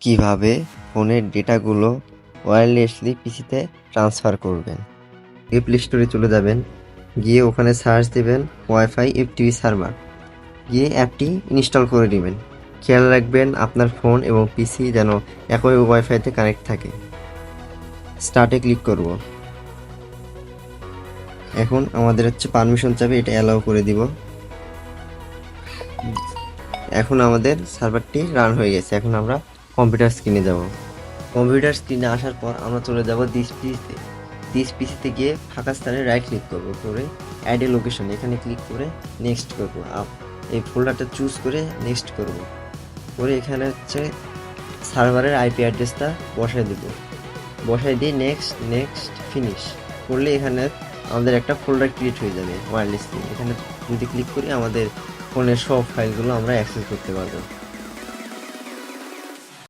কিভাবে ফোনের ডেটাগুলো ওয়্যারলেসলি পিসিতে ট্রান্সফার করবেন। প্লে স্টোরে চলে যাবেন, গিয়ে ওখানে সার্চ দেবেন ওয়াইফাই এফটিপি সার্ভার, গিয়ে অ্যাপটি ইনস্টল করে নেবেন। খেয়াল রাখবেন আপনার ফোন এবং পিসি যেন একই ওয়াইফাইতে কানেক্ট থাকে। স্টার্টে ক্লিক করব। এখন আমাদের পারমিশন চাবে, এটা অ্যালাউ করে দিব। এখন আমাদের সার্ভারটি রান হয়ে গেছে। এখন আমরা কম্পিউটার স্ক্রিনে যাব। কম্পিউটার স্ক্রিনে আসার পর আমরা চলে যাব দিস পিসিতে গিয়ে ফাঁকা স্থানে রাইট ক্লিক করব, করে অ্যাড এ লোকেশন এখানে ক্লিক করে নেক্সট করব। এই ফোল্ডারটা চুজ করে নেক্সট করব, করে এখানে সার্ভারের আইপি অ্যাড্রেসটা বসাই দিয়ে নেক্সট ফিনিশ করলে এখানে আমাদের একটা ফোল্ডার ক্রিয়েট হয়ে যাবে ওয়্যারলেসলি। এখানে যদি ক্লিক করি আমাদের ফোনের সব ফাইলগুলো আমরা অ্যাক্সেস করতে পারবো।